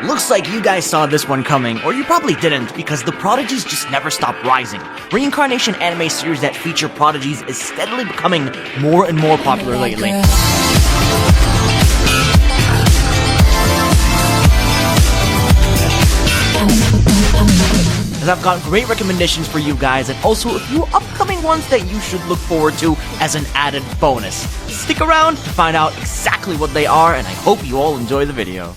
Looks like you guys saw this one coming, or you probably didn't, because the prodigies just never stop rising. Reincarnation anime series that feature prodigies is steadily becoming more and more popular lately. As I've got great recommendations for you guys, and also a few upcoming ones that you should look forward to as an added bonus. Stick around to find out exactly what they are, and I hope you all enjoy the video.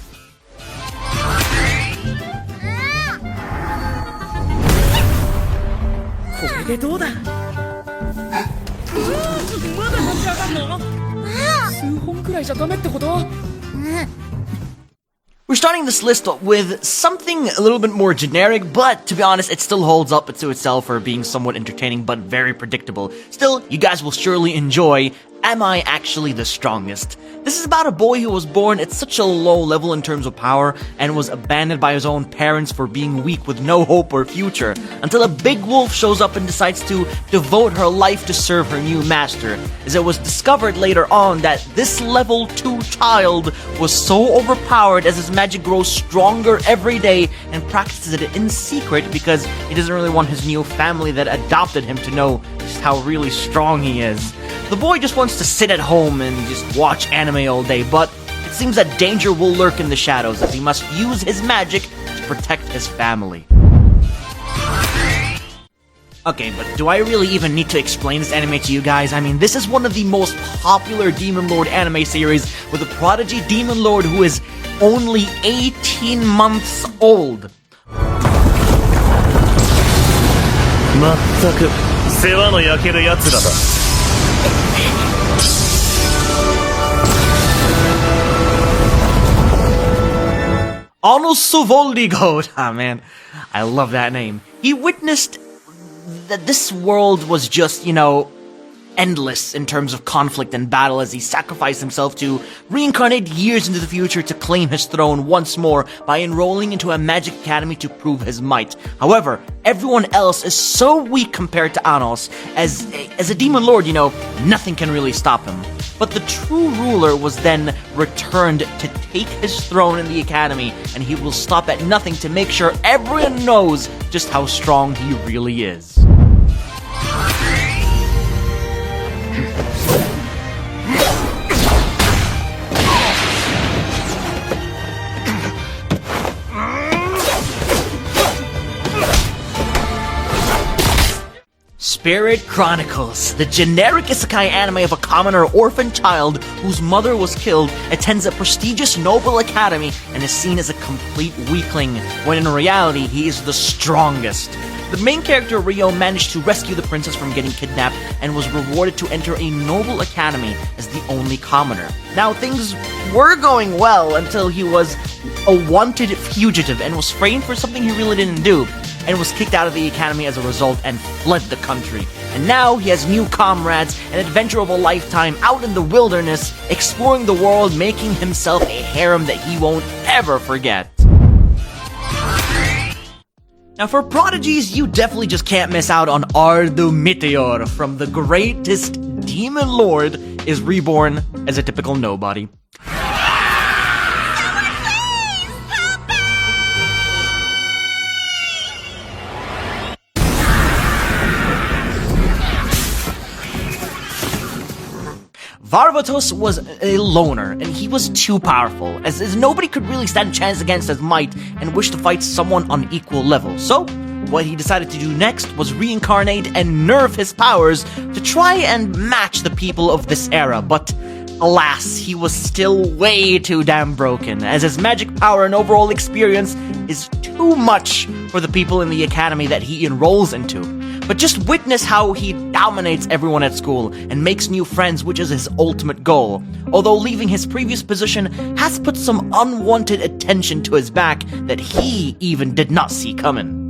We're starting this list with something a little bit more generic, but to be honest, it still holds up to itself for being somewhat entertaining but very predictable. Still, you guys will surely enjoy Am I Actually the Strongest? This is about a boy who was born at such a low level in terms of power and was abandoned by his own parents for being weak with no hope or future, until a big wolf shows up and decides to devote her life to serve her new master, as it was discovered later on that this level 2 child was so overpowered as his magic grows stronger every day and practices it in secret because he doesn't really want his new family that adopted him to know just how really strong he is. The boy just wants to sit at home and just watch anime all day, but it seems that danger will lurk in the shadows as he must use his magic to protect his family. Okay, but do I really even need to explain this anime to you guys? I mean, this is one of the most popular Demon Lord anime series with a prodigy Demon Lord who is only 18 months old. まったく世話の焼けるやつらだ。 Voldigod. Ah, man, I love that name. He witnessed that this world was just, endless in terms of conflict and battle as he sacrificed himself to reincarnate years into the future to claim his throne once more by enrolling into a magic academy to prove his might. However, everyone else is so weak compared to Anos. As a demon lord, nothing can really stop him. But the true ruler was then returned to take his throne in the academy, and he will stop at nothing to make sure everyone knows just how strong he really is. Spirit Chronicles, the generic Isekai anime of a commoner orphan child whose mother was killed, attends a prestigious noble academy and is seen as a complete weakling, when in reality he is the strongest. The main character, Ryo, managed to rescue the princess from getting kidnapped and was rewarded to enter a noble academy as the only commoner. Now, things were going well until he was a wanted fugitive and was framed for something he really didn't do, and was kicked out of the academy as a result and fled the country. And now he has new comrades, an adventure of a lifetime out in the wilderness, exploring the world, making himself a harem that he won't ever forget. Now for prodigies, you definitely just can't miss out on Ardu Meteor from the greatest Demon Lord is Reborn as a typical nobody. Varvatos was a loner, and he was too powerful, as nobody could really stand a chance against his might and wished to fight someone on equal level. So, what he decided to do next was reincarnate and nerf his powers to try and match the people of this era, but alas, he was still way too damn broken, as his magic power and overall experience is too much for the people in the academy that he enrolls into. But just witness how he dominates everyone at school and makes new friends, which is his ultimate goal. Although leaving his previous position has put some unwanted attention to his back that he even did not see coming.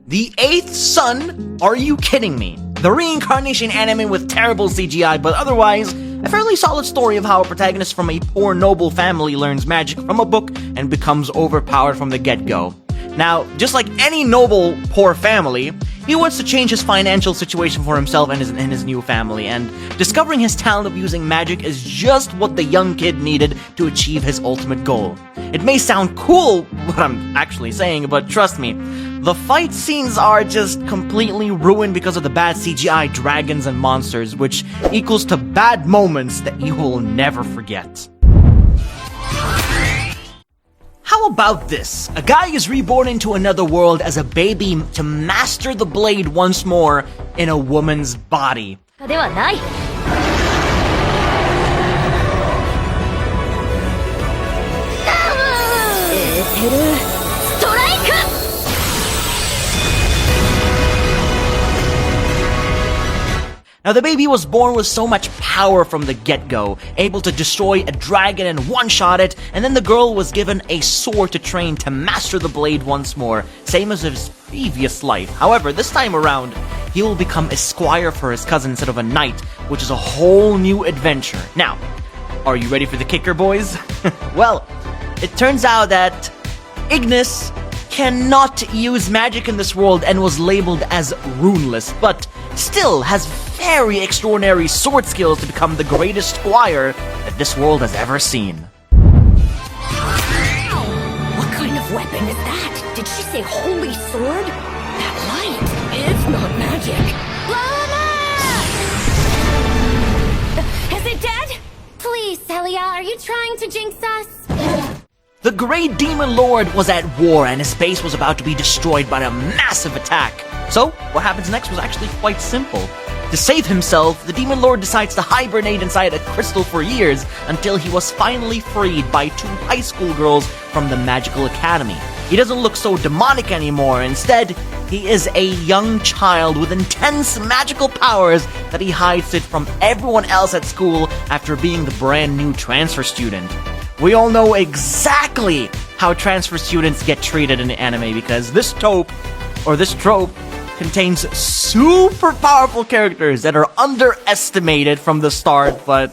The 8th son? Are you kidding me? The reincarnation anime with terrible CGI, but otherwise A fairly solid story of how a protagonist from a poor noble family learns magic from a book and becomes overpowered from the get-go. Now, just like any noble poor family, he wants to change his financial situation for himself and his new family, and discovering his talent of using magic is just what the young kid needed to achieve his ultimate goal. It may sound cool, what I'm actually saying, but trust me, the fight scenes are just completely ruined because of the bad CGI dragons and monsters, which equals to bad moments that you will never forget. How about this? A guy is reborn into another world as a baby to master the blade once more in a woman's body. Now, the baby was born with so much power from the get-go, able to destroy a dragon and one-shot it, and then the girl was given a sword to train to master the blade once more, same as his previous life. However, this time around, he will become a squire for his cousin instead of a knight, which is a whole new adventure. Now, are you ready for the kicker, boys? Well, it turns out that Ignis cannot use magic in this world and was labeled as runeless, but still has very extraordinary sword skills to become the greatest squire that this world has ever seen. What kind of weapon is that? Did she say holy sword? That light is not magic. Lana! Is it dead? Please, Celia, are you trying to jinx us? The Great Demon Lord was at war and his base was about to be destroyed by a massive attack. So, what happens next was actually quite simple. To save himself, the Demon Lord decides to hibernate inside a crystal for years until he was finally freed by 2 high school girls from the Magical Academy. He doesn't look so demonic anymore. Instead, he is a young child with intense magical powers that he hides it from everyone else at school after being the brand new transfer student. We all know exactly how transfer students get treated in the anime because this trope contains super powerful characters that are underestimated from the start but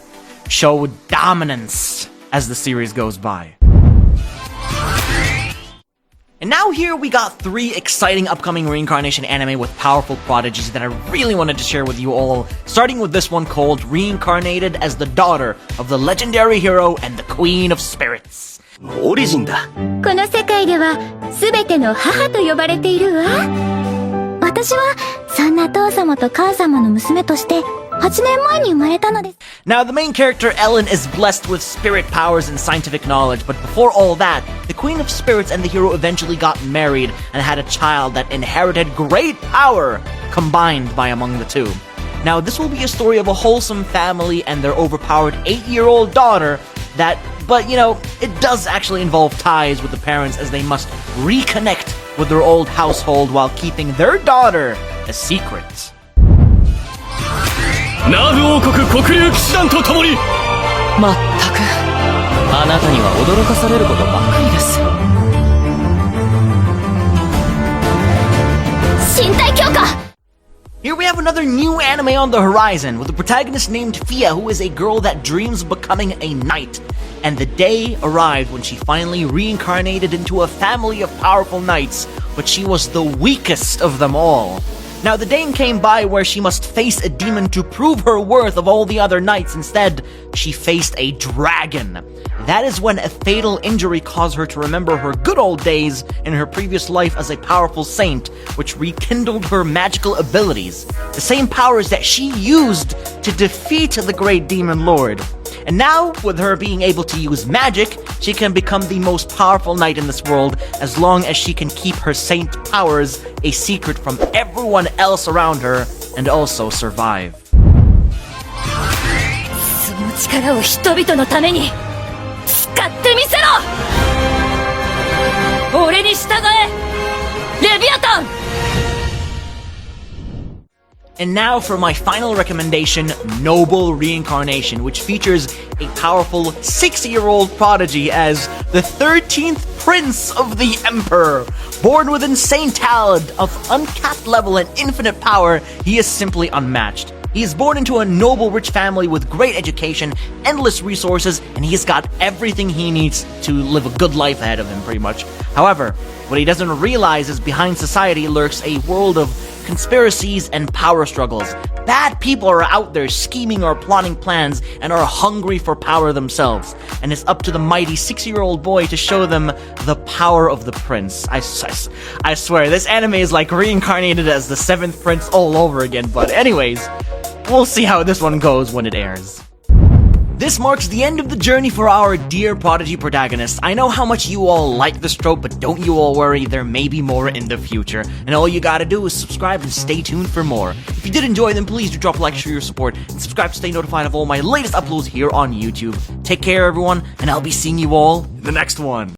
show dominance as the series goes by. And now here we got 3 exciting upcoming reincarnation anime with powerful prodigies that I really wanted to share with you all, starting with this one called Reincarnated as the Daughter of the Legendary Hero and the Queen of Spirits. オリジンだ。この世界では全ての母と呼ばれているわ。私はそんな父様と母様の娘として8年前に生まれたのです。 Now, the main character, Ellen, is blessed with spirit powers and scientific knowledge, but before all that, the Queen of Spirits and the hero eventually got married and had a child that inherited great power combined by among the two. Now, this will be a story of a wholesome family and their overpowered 8-year-old daughter but you know, it does actually involve ties with the parents as they must reconnect with their old household while keeping their daughter a secret. ナーブ王国黒竜騎士団と共に。まったく、あなたには驚かされることばかりです。身体強化。 Here we have another new anime on the horizon, with a protagonist named Fia, who is a girl that dreams of becoming a knight. And the day arrived when she finally reincarnated into a family of powerful knights, but she was the weakest of them all. Now, the day came by where she must face a demon to prove her worth of all the other knights. Instead, she faced a dragon. That is when a fatal injury caused her to remember her good old days in her previous life as a powerful saint, which rekindled her magical abilities. The same powers that she used to defeat the Great Demon Lord. And now, with her being able to use magic, she can become the most powerful knight in this world as long as she can keep her saint powers a secret from everyone else around her and also survive. その力を人々のために使ってみせろ。俺に従え、レビアタン。 And now for my final recommendation, Noble Reincarnation, which features a powerful 6-year-old prodigy as the 13th Prince of the Emperor. Born with insane talent of uncapped level and infinite power, he is simply unmatched. He is born into a noble, rich family with great education, endless resources, and he's got everything he needs to live a good life ahead of him, pretty much. However, what he doesn't realize is behind society lurks a world of conspiracies and power struggles. Bad people are out there scheming or plotting plans and are hungry for power themselves. And it's up to the mighty 6-year-old boy to show them the power of the prince. I swear, this anime is like reincarnated as the 7th prince all over again. But anyways, we'll see how this one goes when it airs. This marks the end of the journey for our dear Prodigy protagonists. I know how much you all like this trope, but don't you all worry, there may be more in the future. And all you gotta do is subscribe and stay tuned for more. If you did enjoy, then please do drop a like, show your support, and subscribe to stay notified of all my latest uploads here on YouTube. Take care, everyone, and I'll be seeing you all in the next one.